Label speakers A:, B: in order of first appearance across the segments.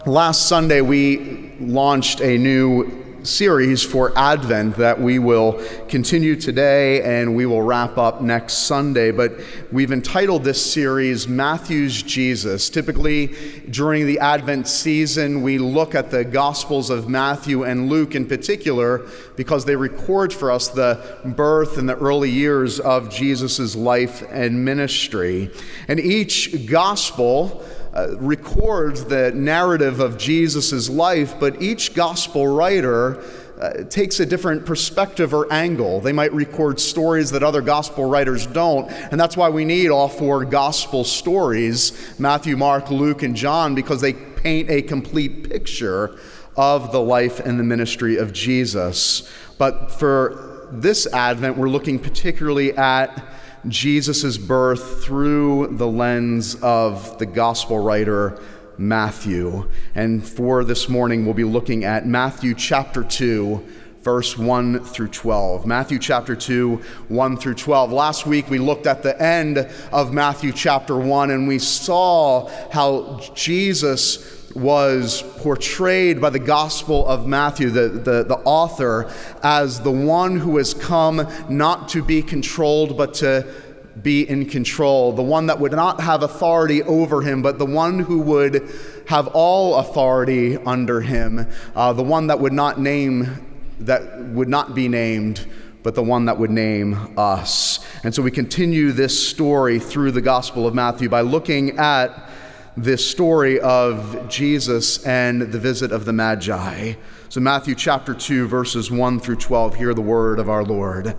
A: Last Sunday, we launched a new series for Advent that we will continue today and we will wrap up next Sunday. But we've entitled this series, Matthew's Jesus. Typically, during the Advent season, we look at the Gospels of Matthew and Luke in particular because they record for us the birth and the early years of Jesus' life and ministry. And each Gospel records the narrative of Jesus' life, but each gospel writer takes a different perspective or angle. They might record stories that other gospel writers don't, and that's why we need all four gospel stories, Matthew, Mark, Luke, and John, because they paint a complete picture of the life and the ministry of Jesus. But for this Advent, we're looking particularly at Jesus' birth through the lens of the gospel writer Matthew. And for this morning, we'll be looking at Matthew chapter 2, verse 1 through 12. Matthew chapter 2, 1 through 12. Last week, we looked at the end of Matthew chapter 1, and we saw how Jesus was portrayed by the Gospel of Matthew, the author, as the one who has come not to be controlled, but to be in control, the one that would not have authority over him, but the one who would have all authority under him, the one that would not be named, but the one that would name us. And so we continue this story through the Gospel of Matthew by looking at this story of Jesus and the visit of the Magi. So Matthew chapter 2, verses 1 through 12, hear the word of our Lord.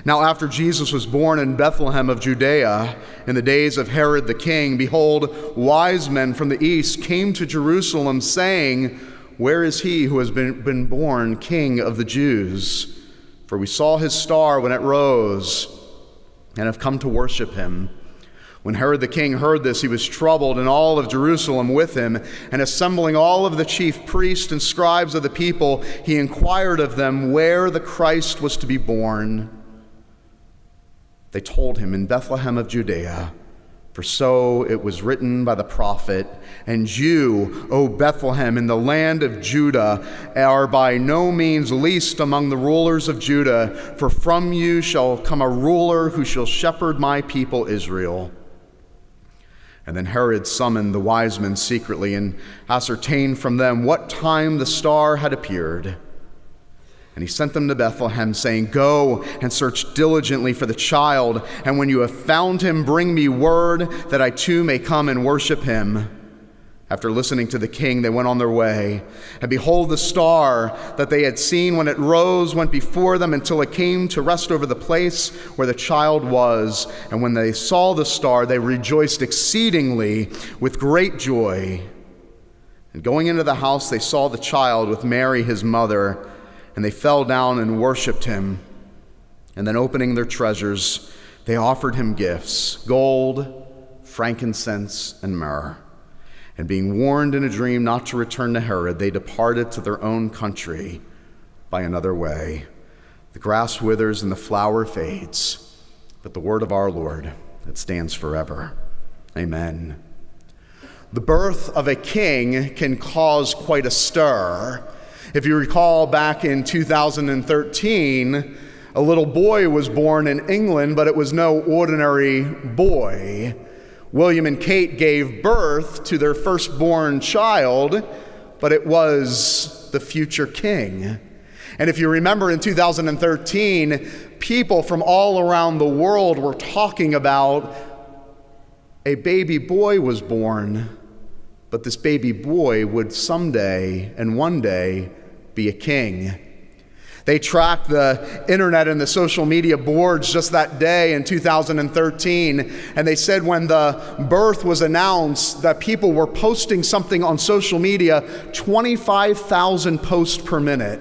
A: Now after Jesus was born in Bethlehem of Judea, in the days of Herod the king, behold, wise men from the east came to Jerusalem, saying, Where is he who has been born King of the Jews? For we saw his star when it rose, and have come to worship him. When Herod the king heard this, he was troubled, and all of Jerusalem with him. And assembling all of the chief priests and scribes of the people, he inquired of them where the Christ was to be born. They told him, In Bethlehem of Judea, for so it was written by the prophet, And you, O Bethlehem, in the land of Judah, are by no means least among the rulers of Judah, for from you shall come a ruler who shall shepherd my people Israel. And then Herod summoned the wise men secretly and ascertained from them what time the star had appeared. And he sent them to Bethlehem, saying, Go and search diligently for the child, and when you have found him, bring me word that I too may come and worship him. After listening to the king, they went on their way. And behold, the star that they had seen when it rose went before them until it came to rest over the place where the child was. And when they saw the star, they rejoiced exceedingly with great joy. And going into the house, they saw the child with Mary, his mother, and they fell down and worshipped him. And then opening their treasures, they offered him gifts, gold, frankincense, and myrrh. And being warned in a dream not to return to Herod, they departed to their own country by another way. The grass withers and the flower fades, but the word of our Lord, it stands forever. Amen. The birth of a king can cause quite a stir. If you recall, back in 2013, a little boy was born in England, but it was no ordinary boy. William and Kate gave birth to their firstborn child, but it was the future king. And if you remember, in 2013, people from all around the world were talking about a baby boy was born, but this baby boy would someday and one day be a king. They tracked the internet and the social media boards just that day in 2013, and they said when the birth was announced that people were posting something on social media, 25,000 posts per minute.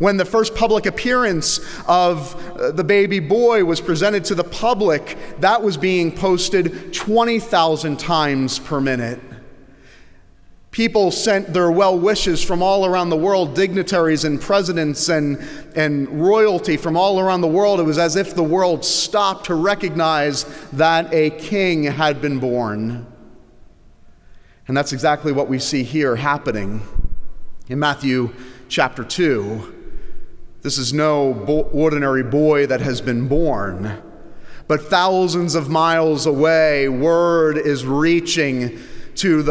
A: When the first public appearance of the baby boy was presented to the public, that was being posted 20,000 times per minute. People sent their well wishes from all around the world, dignitaries and presidents and royalty from all around the world. It was as if the world stopped to recognize that a king had been born. And that's exactly what we see here happening in Matthew chapter 2. This is no ordinary boy that has been born, but thousands of miles away, word is reaching to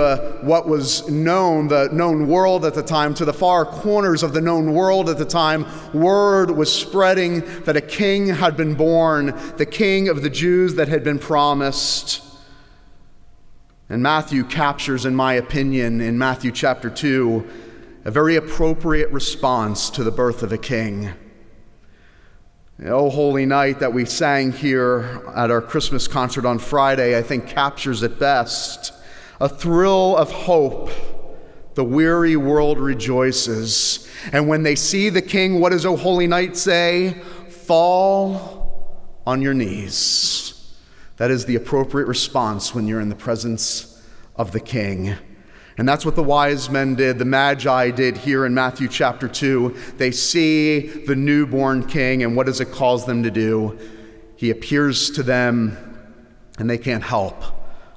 A: what was known, the known world at the time, to the far corners of the known world at the time. Word was spreading that a king had been born, the king of the Jews that had been promised. And Matthew captures, in my opinion, in Matthew chapter 2, a very appropriate response to the birth of a king. O Holy Night that we sang here at our Christmas concert on Friday, I think captures it best. A thrill of hope. The weary world rejoices. And when they see the king, what does O Holy Night say? Fall on your knees. That is the appropriate response when you're in the presence of the king. And that's what the wise men did, the Magi did here in Matthew chapter 2. They see the newborn king, and what does it cause them to do? He appears to them, and they can't help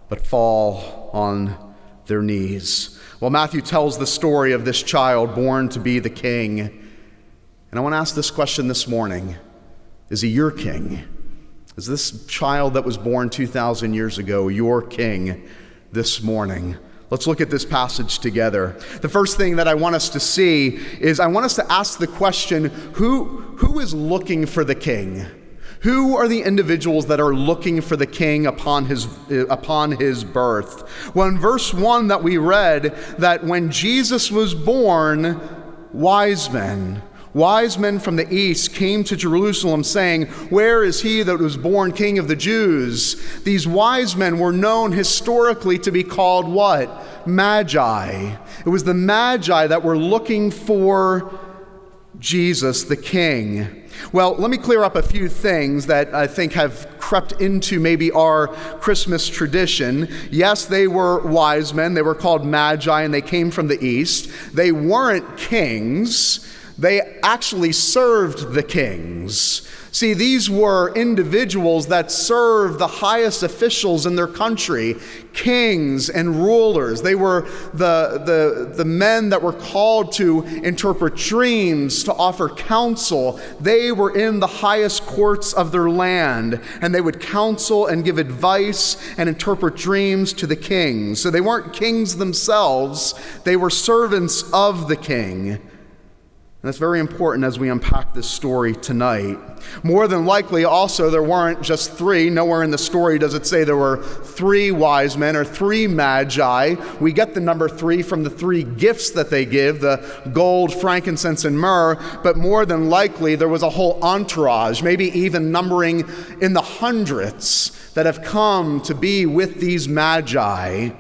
A: but fall on their knees. Well, Matthew tells the story of this child born to be the king. And I want to ask this question this morning. Is he your king? Is this child that was born 2,000 years ago your king this morning? Let's look at this passage together. The first thing that I want us to see is I want us to ask the question, who is looking for the king? Who are the individuals that are looking for the king upon his birth? Well, in verse 1 that we read, that when Jesus was born, wise men from the east came to Jerusalem saying, "Where is he that was born King of the Jews?" These wise men were known historically to be called what? Magi. It was the Magi that were looking for Jesus, the King. Well, let me clear up a few things that I think have crept into maybe our Christmas tradition. Yes, they were wise men. They were called Magi, and they came from the east. They weren't kings. They actually served the kings. See, these were individuals that served the highest officials in their country, kings and rulers. They were the men that were called to interpret dreams, to offer counsel. They were in the highest courts of their land, and they would counsel and give advice and interpret dreams to the kings. So they weren't kings themselves. They were servants of the king. And that's very important as we unpack this story tonight. More than likely, also, there weren't just three. Nowhere in the story does it say there were three wise men or three magi. We get the number 3 from the 3 gifts that they give, the gold, frankincense, and myrrh. But more than likely, there was a whole entourage, maybe even numbering in the hundreds, that have come to be with these magi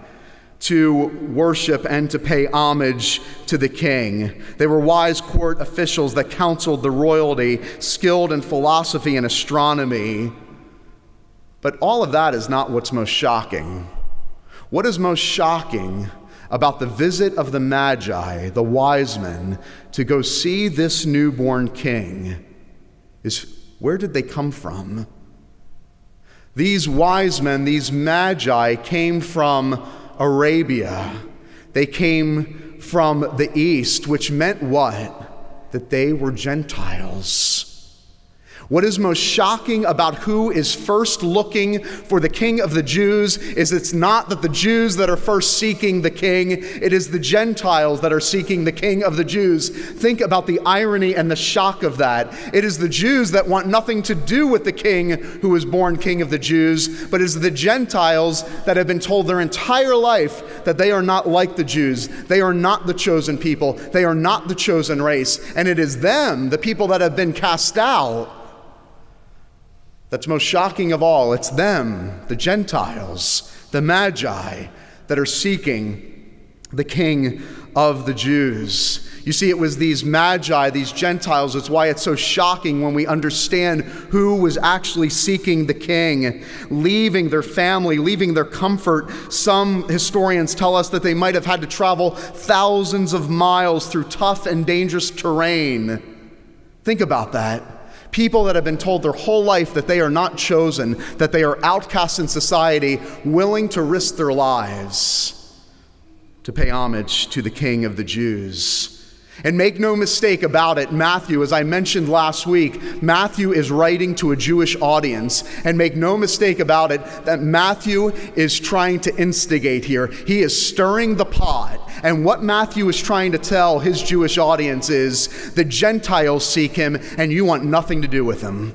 A: to worship and to pay homage to the king. They were wise court officials that counseled the royalty, skilled in philosophy and astronomy. But all of that is not what's most shocking. What is most shocking about the visit of the Magi, the wise men, to go see this newborn king is, where did they come from? These wise men, these Magi, came from Arabia. They came from the east, which meant what? That they were Gentiles. What is most shocking about who is first looking for the King of the Jews is it's not that the Jews that are first seeking the king, it is the Gentiles that are seeking the King of the Jews. Think about the irony and the shock of that. It is the Jews that want nothing to do with the king who was born King of the Jews, but it is the Gentiles that have been told their entire life that they are not like the Jews. They are not the chosen people. They are not the chosen race. And it is them, the people that have been cast out, that's most shocking of all. It's them, the Gentiles, the Magi, that are seeking the King of the Jews. You see, it was these Magi, these Gentiles. It's why it's so shocking when we understand who was actually seeking the king, leaving their family, leaving their comfort. Some historians tell us that they might have had to travel thousands of miles through tough and dangerous terrain. Think about that. People that have been told their whole life that they are not chosen, that they are outcasts in society, willing to risk their lives. to pay homage to the King of the Jews. And make no mistake about it, Matthew, as I mentioned last week, Matthew is writing to a Jewish audience. And make no mistake about it, that Matthew is trying to instigate here. He is stirring the pot. And what Matthew is trying to tell his Jewish audience is, the Gentiles seek him, and you want nothing to do with him.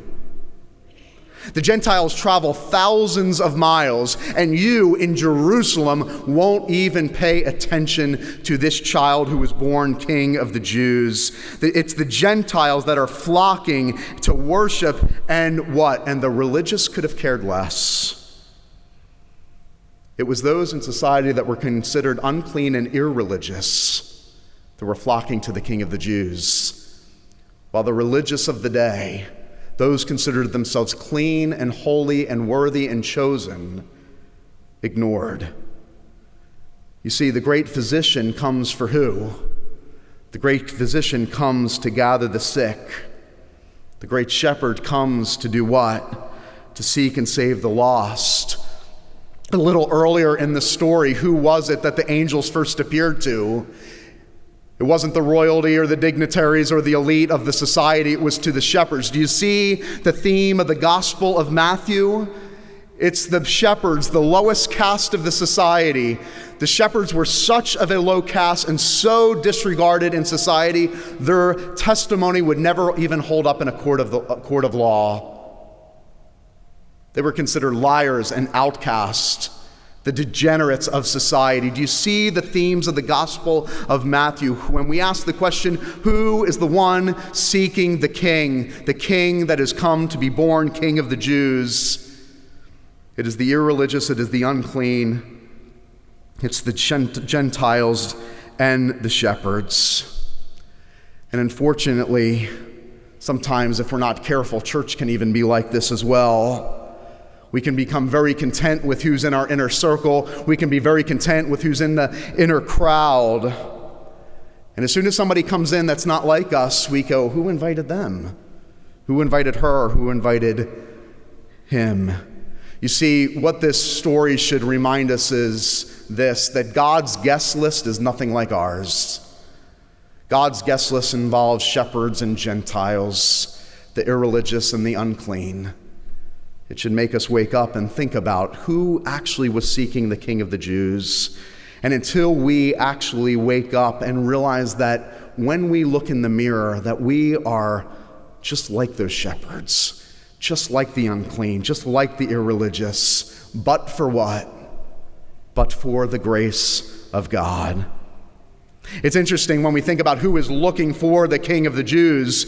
A: The Gentiles travel thousands of miles, and you in Jerusalem won't even pay attention to this child who was born King of the Jews. It's the Gentiles that are flocking to worship, and what? And the religious could have cared less. It was those in society that were considered unclean and irreligious that were flocking to the King of the Jews, while the religious of the day, those considered themselves clean and holy and worthy and chosen, ignored. You see, the great physician comes for who? The great physician comes to gather the sick. The great shepherd comes to do what? To seek and save the lost. A little earlier in the story, who was it that the angels first appeared to? It wasn't the royalty or the dignitaries or the elite of the society. It was to the shepherds. Do you see the theme of the Gospel of Matthew? It's the shepherds, the lowest caste of the society. The shepherds were such of a low caste and so disregarded in society, their testimony would never even hold up in a court of law. They were considered liars and outcasts, the degenerates of society. Do you see the themes of the Gospel of Matthew? When we ask the question, who is the one seeking the king that has come to be born King of the Jews? It is the irreligious, it is the unclean, it's the Gentiles and the shepherds. And unfortunately, sometimes if we're not careful, church can even be like this as well. We can become very content with who's in our inner circle. We can be very content with who's in the inner crowd. And as soon as somebody comes in that's not like us, we go, who invited them? Who invited her? Who invited him? You see, what this story should remind us is this, that God's guest list is nothing like ours. God's guest list involves shepherds and Gentiles, the irreligious and the unclean. It should make us wake up and think about who actually was seeking the King of the Jews. And until we actually wake up and realize that when we look in the mirror, that we are just like those shepherds, just like the unclean, just like the irreligious, but for what? But for the grace of God. It's interesting when we think about who is looking for the King of the Jews,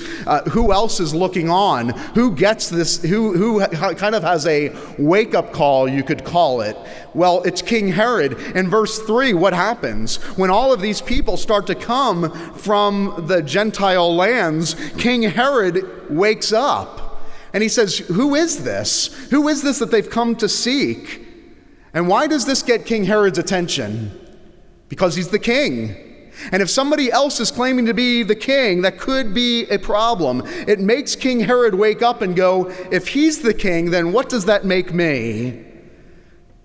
A: who else is looking on? Who gets this, who kind of has a wake-up call, you could call it? Well, it's King Herod. In verse 3, what happens? When all of these people start to come from the Gentile lands, King Herod wakes up. And he says, who is this? Who is this that they've come to seek? And why does this get King Herod's attention? Because he's the king. And if somebody else is claiming to be the king, that could be a problem. It makes King Herod wake up and go, if he's the king, then what does that make me?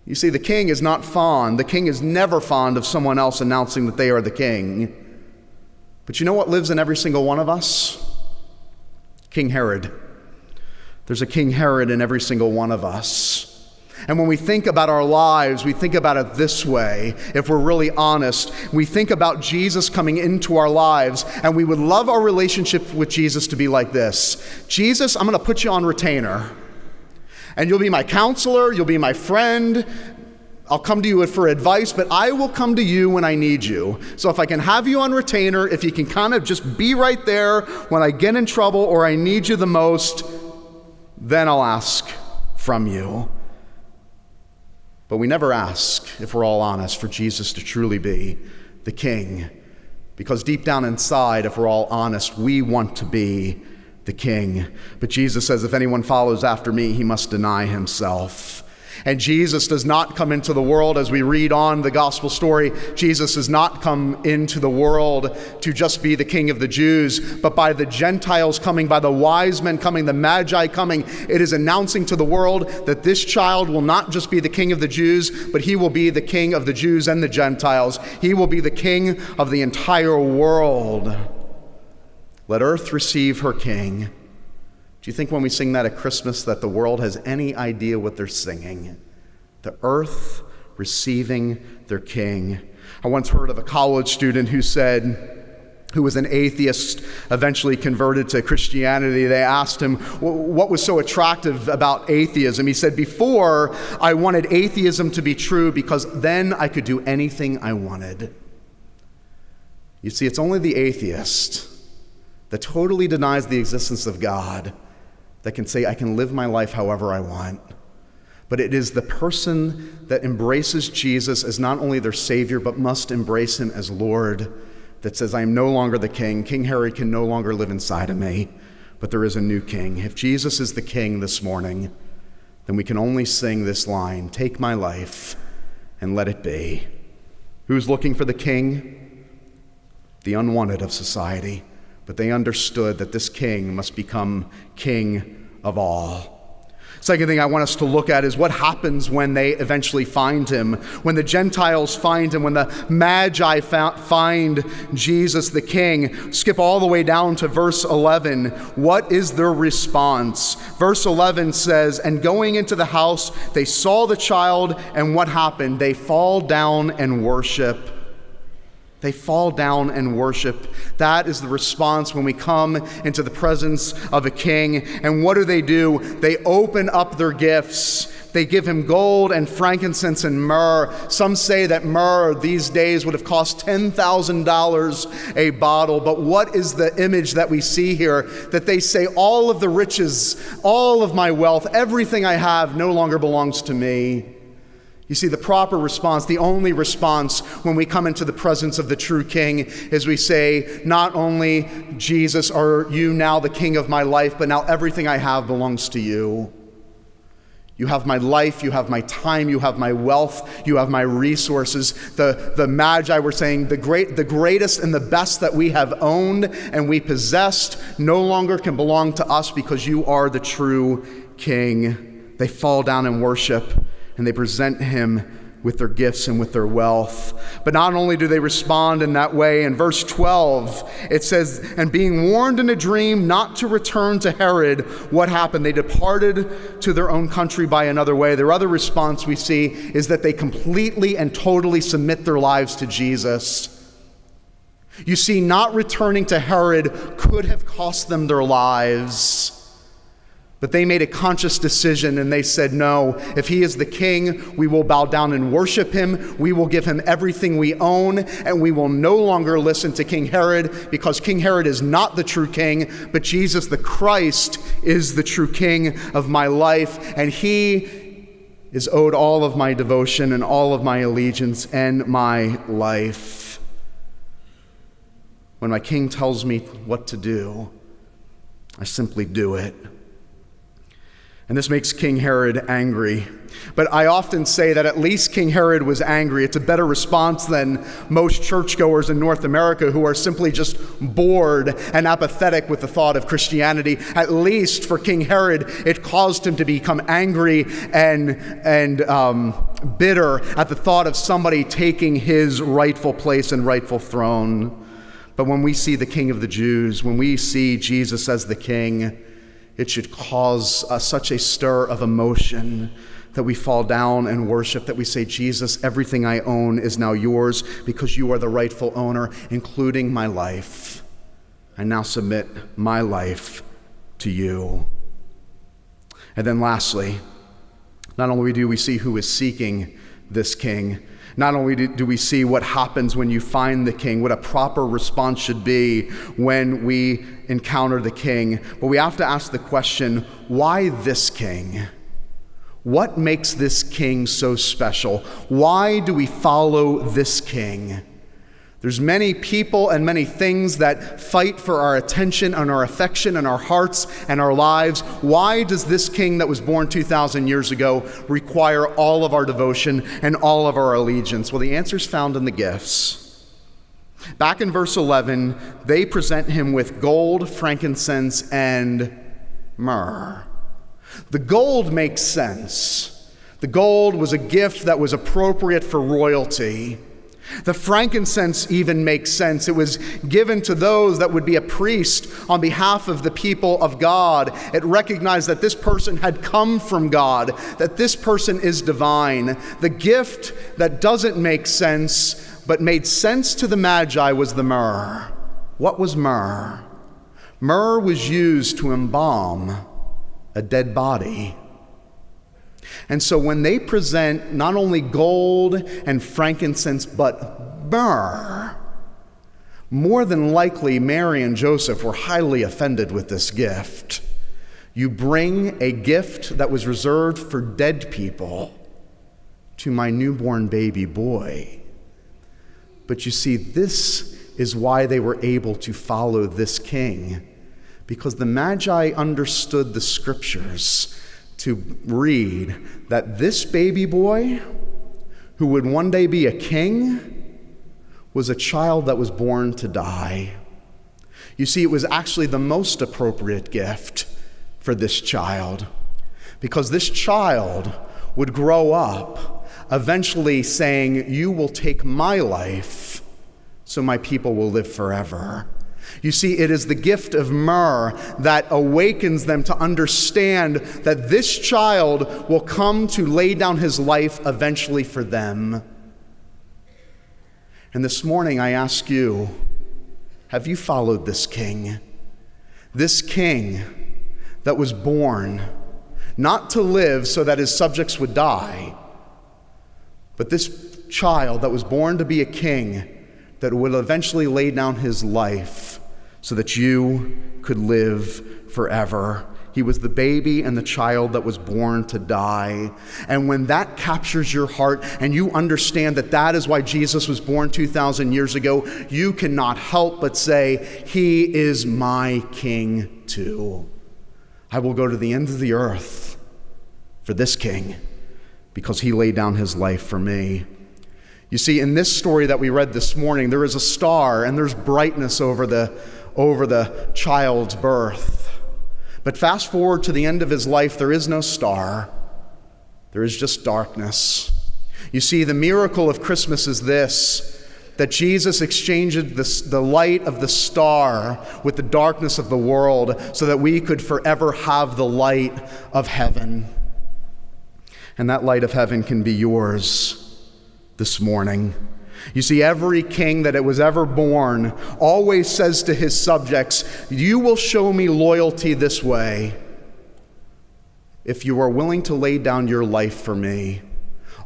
A: You see, the king is not fond. The king is never fond of someone else announcing that they are the king. But you know what lives in every single one of us? King Herod. There's a King Herod in every single one of us. And when we think about our lives, we think about it this way. If we're really honest, we think about Jesus coming into our lives, and we would love our relationship with Jesus to be like this. Jesus, I'm going to put you on retainer. And you'll be my counselor, you'll be my friend. I'll come to you for advice, but I will come to you when I need you. So if I can have you on retainer, if you can kind of just be right there when I get in trouble or I need you the most, then I'll ask from you. But we never ask, if we're all honest, for Jesus to truly be the king. Because deep down inside, if we're all honest, we want to be the king. But Jesus says, if anyone follows after me, he must deny himself. And Jesus does not come into the world, as we read on the gospel story. Jesus does not come into the world to just be the King of the Jews, but by the Gentiles coming, by the wise men coming, the Magi coming, it is announcing to the world that this child will not just be the King of the Jews, but he will be the King of the Jews and the Gentiles. He will be the King of the entire world. Let earth receive her King. Do you think when we sing that at Christmas that the world has any idea what they're singing? The earth receiving their King. I once heard of a college student who was an atheist, eventually converted to Christianity. They asked him what was so attractive about atheism. He said, before, I wanted atheism to be true because then I could do anything I wanted. You see, it's only the atheist that totally denies the existence of God that can say, I can live my life however I want. But it is the person that embraces Jesus as not only their Savior, but must embrace him as Lord, that says, I am no longer the king. King Herod can no longer live inside of me, but there is a new king. If Jesus is the king this morning, then we can only sing this line, take my life and let it be. Who's looking for the king? The unwanted of society. But they understood that this king must become king of all. Second thing I want us to look at is what happens when they eventually find him. When the Gentiles find him, when the Magi find Jesus the King. Skip all the way down to verse 11. What is their response? Verse 11 says, and going into the house, they saw the child, and what happened? They fall down and worship. They fall down and worship. That is the response when we come into the presence of a king. And what do? They open up their gifts. They give him gold and frankincense and myrrh. Some say that myrrh these days would have cost $10,000 a bottle. But what is the image that we see here? That they say, all of the riches, all of my wealth, everything I have no longer belongs to me. You see, the proper response, the only response when we come into the presence of the true King is we say, not only, Jesus, are you now the King of my life, but now everything I have belongs to you. You have my life, you have my time, you have my wealth, you have my resources. The Magi were saying the greatest and the best that we have owned and we possessed no longer can belong to us because you are the true King. They fall down and worship. And they present him with their gifts and with their wealth. But not only do they respond in that way, in verse 12, it says, and being warned in a dream not to return to Herod, what happened? They departed to their own country by another way. Their other response we see is that they completely and totally submit their lives to Jesus. You see, not returning to Herod could have cost them their lives. But they made a conscious decision and they said, no, if he is the king, we will bow down and worship him. We will give him everything we own, and we will no longer listen to King Herod, because King Herod is not the true king, but Jesus the Christ is the true king of my life, and he is owed all of my devotion and all of my allegiance and my life. When my king tells me what to do, I simply do it. And this makes King Herod angry. But I often say that at least King Herod was angry. It's a better response than most churchgoers in North America who are simply just bored and apathetic with the thought of Christianity. At least for King Herod, it caused him to become angry and bitter at the thought of somebody taking his rightful place and rightful throne. But when we see the King of the Jews, when we see Jesus as the King, it should cause such a stir of emotion that we fall down and worship, that we say, Jesus, everything I own is now yours because you are the rightful owner, including my life. I now submit my life to you. And then lastly, not only do we see who is seeking this king, not only do we see what happens when you find the king, what a proper response should be when we encounter the king, but we have to ask the question, why this king? What makes this king so special? Why do we follow this king? There's many people and many things that fight for our attention and our affection and our hearts and our lives. Why does this king that was born 2,000 years ago require all of our devotion and all of our allegiance? Well, the answer is found in the gifts. Back in verse 11, they present him with gold, frankincense, and myrrh. The gold makes sense. The gold was a gift that was appropriate for royalty. The frankincense even makes sense. It was given to those that would be a priest on behalf of the people of God. It recognized that this person had come from God, that this person is divine. The gift that doesn't make sense, but made sense to the Magi, was the myrrh. What was myrrh? Myrrh was used to embalm a dead body. And so when they present not only gold and frankincense, but myrrh, more than likely Mary and Joseph were highly offended with this gift. You bring a gift that was reserved for dead people to my newborn baby boy. But you see, this is why they were able to follow this king, because the Magi understood the scriptures to read that this baby boy, who would one day be a king, was a child that was born to die. You see, it was actually the most appropriate gift for this child, because this child would grow up eventually saying, "You will take my life so my people will live forever." You see, it is the gift of myrrh that awakens them to understand that this child will come to lay down his life eventually for them. And this morning I ask you, have you followed this king? This king that was born not to live so that his subjects would die, but this child that was born to be a king that will eventually lay down his life so that you could live forever. He was the baby and the child that was born to die. And when that captures your heart and you understand that that is why Jesus was born 2,000 years ago, you cannot help but say, "He is my king too. I will go to the ends of the earth for this king because he laid down his life for me." You see, in this story that we read this morning, there is a star and there's brightness over the child's birth. But fast forward to the end of his life, there is no star. There is just darkness. You see, the miracle of Christmas is this, that Jesus exchanged the light of the star with the darkness of the world so that we could forever have the light of heaven. And that light of heaven can be yours this morning. You see, every king that was ever born always says to his subjects, "You will show me loyalty this way if you are willing to lay down your life for me."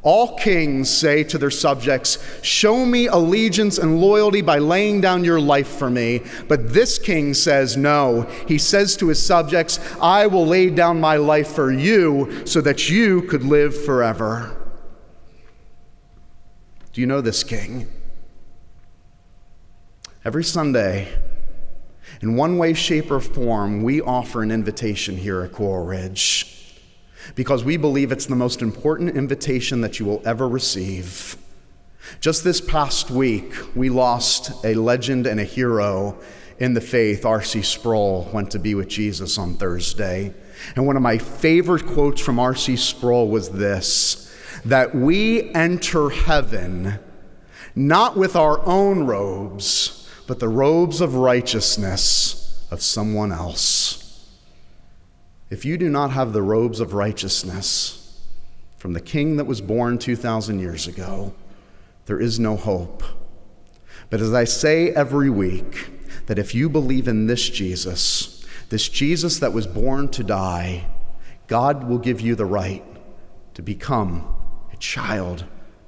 A: All kings say to their subjects, "Show me allegiance and loyalty by laying down your life for me." But this king says no. He says to his subjects, "I will lay down my life for you so that you could live forever." Do you know this king? Every Sunday, in one way, shape, or form, we offer an invitation here at Coral Ridge because we believe it's the most important invitation that you will ever receive. Just this past week, we lost a legend and a hero in the faith. R.C. Sproul went to be with Jesus on Thursday. And one of my favorite quotes from R.C. Sproul was this, that we enter heaven not with our own robes, but the robes of righteousness of someone else. If you do not have the robes of righteousness from the king that was born 2,000 years ago, there is no hope. But as I say every week, that if you believe in this Jesus that was born to die, God will give you the right to become a child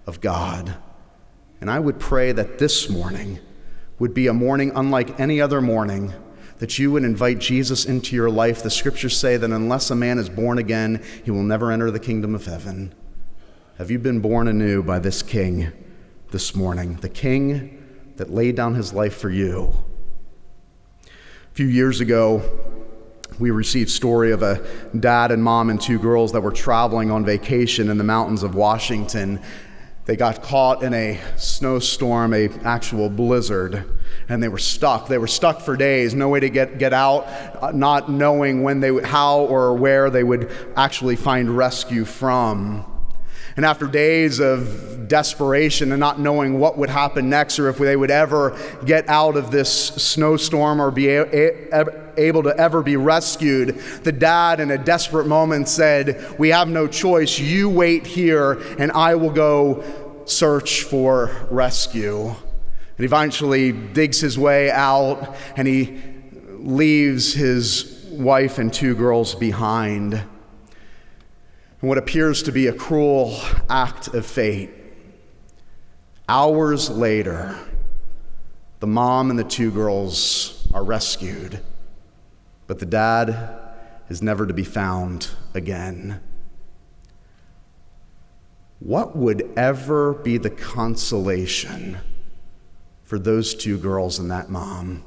A: of God. And I would pray that this morning would be a morning unlike any other morning, that you would invite Jesus into your life. The scriptures say that unless a man is born again, he will never enter the kingdom of heaven. Have you been born anew by this king this morning? The king that laid down his life for you. A few years ago, we received a story of a dad and mom and two girls that were traveling on vacation in the mountains of Washington. They got caught in a snowstorm, an actual blizzard, and they were stuck. They were stuck for days, no way to get out, not knowing how or where they would actually find rescue from. And after days of desperation and not knowing what would happen next or if they would ever get out of this snowstorm or be able to ever be rescued, the dad in a desperate moment said, "We have no choice. You wait here and I will go search for rescue." And eventually digs his way out and he leaves his wife and two girls behind. And what appears to be a cruel act of fate, hours later, the mom and the two girls are rescued, but the dad is never to be found again. What would ever be the consolation for those two girls and that mom?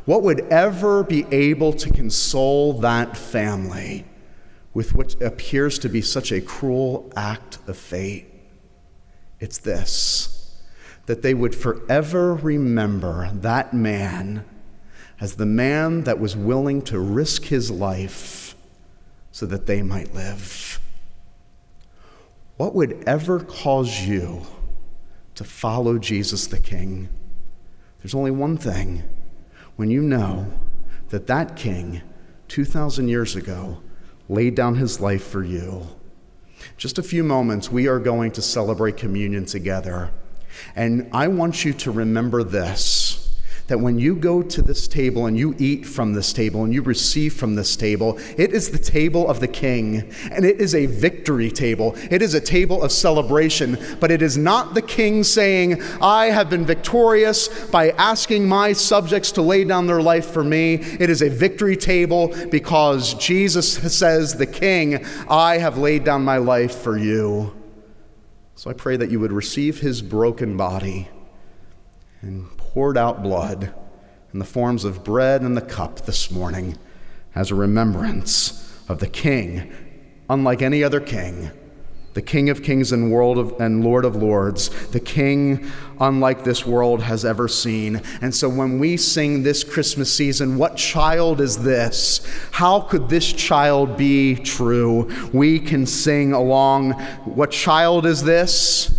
A: What would ever be able to console that family with what appears to be such a cruel act of fate? It's this, that they would forever remember that man as the man that was willing to risk his life so that they might live. What would ever cause you to follow Jesus the King? There's only one thing. When you know that that King, 2,000 years ago, laid down his life for you. Just a few moments, we are going to celebrate communion together. And I want you to remember this, that when you go to this table and you eat from this table and you receive from this table, it is the table of the King, and it is a victory table. It is a table of celebration, but it is not the King saying, "I have been victorious by asking my subjects to lay down their life for me." It is a victory table because Jesus says, the King, "I have laid down my life for you." So I pray that you would receive his broken body and poured out blood in the forms of bread and the cup this morning as a remembrance of the King, unlike any other king, the King of kings and Lord of lords, the King unlike this world has ever seen. And so when we sing this Christmas season, what child is this? How could this child be true? We can sing along, what child is this?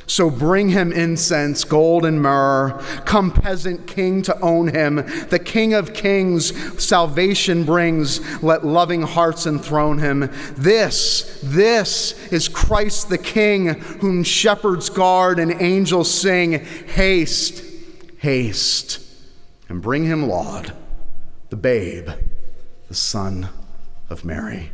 A: So bring him incense, gold and myrrh. Come, peasant king, to own him. The King of kings salvation brings. Let loving hearts enthrone him. This is Christ the King, whom shepherds guard and angels sing. Haste, haste, and bring him laud, the babe, the Son of Mary.